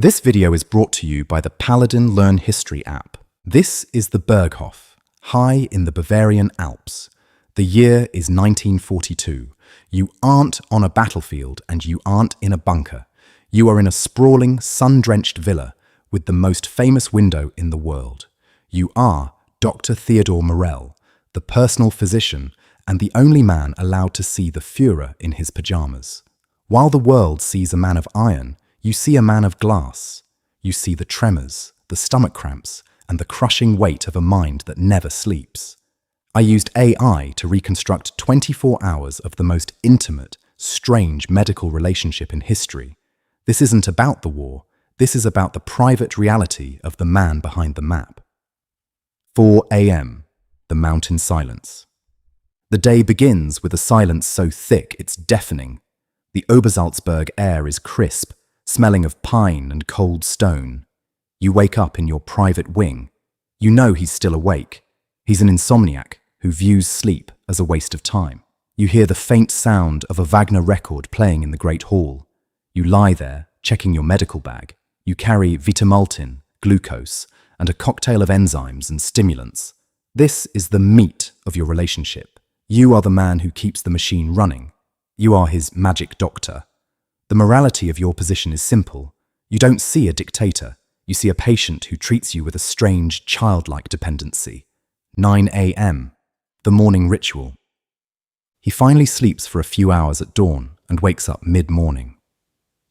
This video is brought to you by the Paladin Learn History app. This is the Berghof, high in the Bavarian Alps. The year is 1942. You aren't on a battlefield and you aren't in a bunker. You are in a sprawling, sun-drenched villa with the most famous window in the world. You are Dr. Theodor Morell, the personal physician and the only man allowed to see the Führer in his pajamas. While the world sees a man of iron, you see a man of glass. You see the tremors, the stomach cramps, and the crushing weight of a mind that never sleeps. I used AI to reconstruct 24 hours of the most intimate, strange medical relationship in history. This isn't about the war. This is about the private reality of the man behind the map. 4 a.m. The mountain silence. The day begins with a silence so thick it's deafening. The Obersalzberg air is crisp, smelling of pine and cold stone. You wake up in your private wing. You know he's still awake. He's an insomniac who views sleep as a waste of time. You hear the faint sound of a Wagner record playing in the Great Hall. You lie there, checking your medical bag. You carry vitamultin, glucose, and a cocktail of enzymes and stimulants. This is the meat of your relationship. You are the man who keeps the machine running. You are his magic doctor. The morality of your position is simple. You don't see a dictator. You see a patient who treats you with a strange, childlike dependency. 9 a.m. The morning ritual. He finally sleeps for a few hours at dawn and wakes up mid-morning.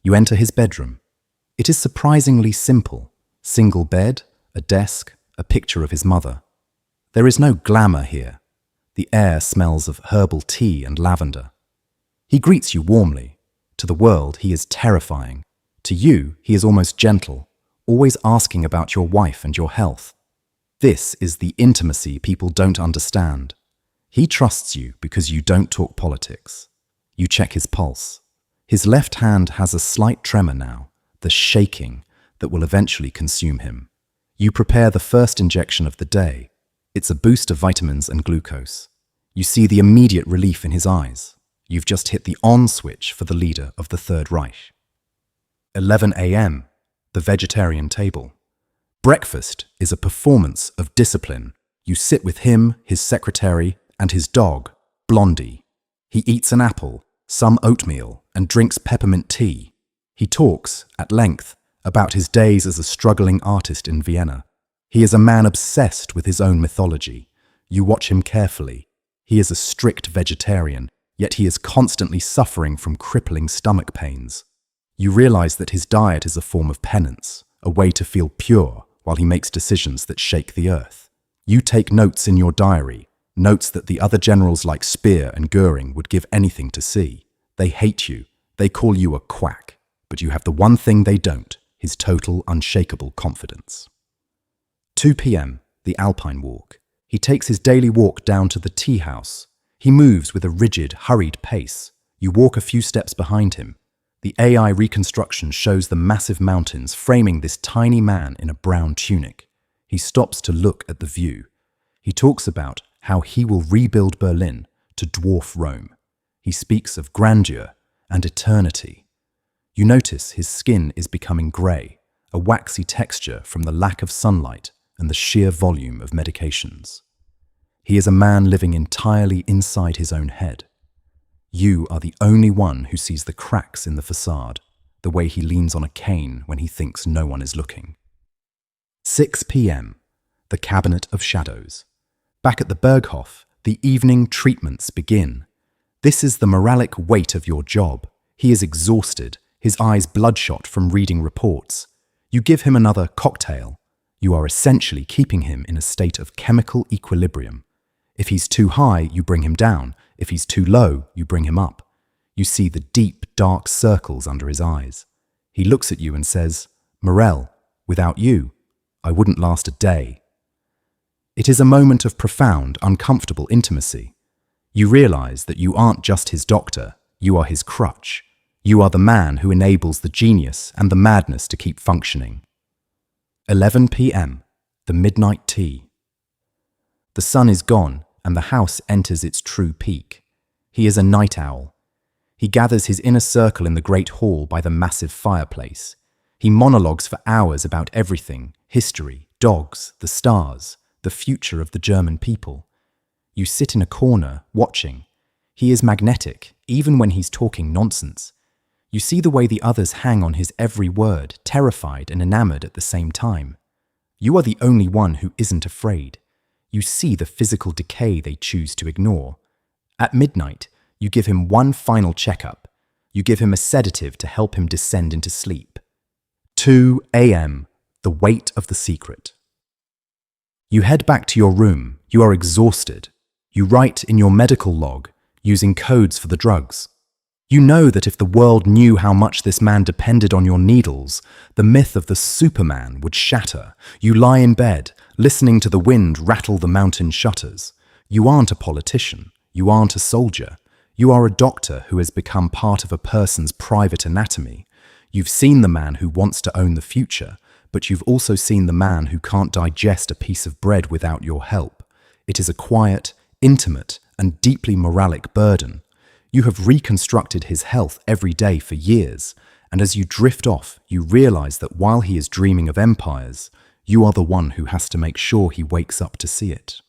You enter his bedroom. It is surprisingly simple. Single bed, a desk, a picture of his mother. There is no glamour here. The air smells of herbal tea and lavender. He greets you warmly. To the world, he is terrifying. To you, he is almost gentle, always asking about your wife and your health. This is the intimacy people don't understand. He trusts you because you don't talk politics. You check his pulse. His left hand has a slight tremor now, the shaking that will eventually consume him. You prepare the first injection of the day. It's a boost of vitamins and glucose. You see the immediate relief in his eyes. You've just hit the on switch for the leader of the Third Reich. 11 a.m. The vegetarian table. Breakfast is a performance of discipline. You sit with him, his secretary, and his dog, Blondie. He eats an apple, some oatmeal, and drinks peppermint tea. He talks, at length, about his days as a struggling artist in Vienna. He is a man obsessed with his own mythology. You watch him carefully. He is a strict vegetarian, yet he is constantly suffering from crippling stomach pains. You realize that his diet is a form of penance, a way to feel pure while he makes decisions that shake the earth. You take notes in your diary, notes that the other generals like Speer and Goering would give anything to see. They hate you, they call you a quack, but you have the one thing they don't, his total, unshakable confidence. 2 p.m., the Alpine walk. He takes his daily walk down to the tea house. He moves with a rigid, hurried pace. You walk a few steps behind him. The AI reconstruction shows the massive mountains framing this tiny man in a brown tunic. He stops to look at the view. He talks about how he will rebuild Berlin to dwarf Rome. He speaks of grandeur and eternity. You notice his skin is becoming grey, a waxy texture from the lack of sunlight and the sheer volume of medications. He is a man living entirely inside his own head. You are the only one who sees the cracks in the facade, the way he leans on a cane when he thinks no one is looking. 6 p.m. The Cabinet of Shadows. Back at the Berghof, the evening treatments begin. This is the moralic weight of your job. He is exhausted, his eyes bloodshot from reading reports. You give him another cocktail. You are essentially keeping him in a state of chemical equilibrium. If he's too high, you bring him down. If he's too low, you bring him up. You see the deep, dark circles under his eyes. He looks at you and says, "Morell, without you, I wouldn't last a day." It is a moment of profound, uncomfortable intimacy. You realize that you aren't just his doctor, you are his crutch. You are the man who enables the genius and the madness to keep functioning. 11 p.m. The midnight tea. The sun is gone, and the house enters its true peak. He is a night owl. He gathers his inner circle in the great hall by the massive fireplace. He monologues for hours about everything: history, dogs, the stars, the future of the German people. You sit in a corner, watching. He is magnetic, even when he's talking nonsense. You see the way the others hang on his every word, terrified and enamored at the same time. You are the only one who isn't afraid. You see the physical decay they choose to ignore. At midnight, you give him one final checkup. You give him a sedative to help him descend into sleep. 2 a.m. The weight of the secret. You head back to your room. You are exhausted. You write in your medical log, using codes for the drugs. You know that if the world knew how much this man depended on your needles, the myth of the Superman would shatter. You lie in bed, listening to the wind rattle the mountain shutters. You aren't a politician. You aren't a soldier. You are a doctor who has become part of a person's private anatomy. You've seen the man who wants to own the future, but you've also seen the man who can't digest a piece of bread without your help. It is a quiet, intimate, and deeply moralic burden. You have reconstructed his health every day for years, and as you drift off, you realize that while he is dreaming of empires, you are the one who has to make sure he wakes up to see it.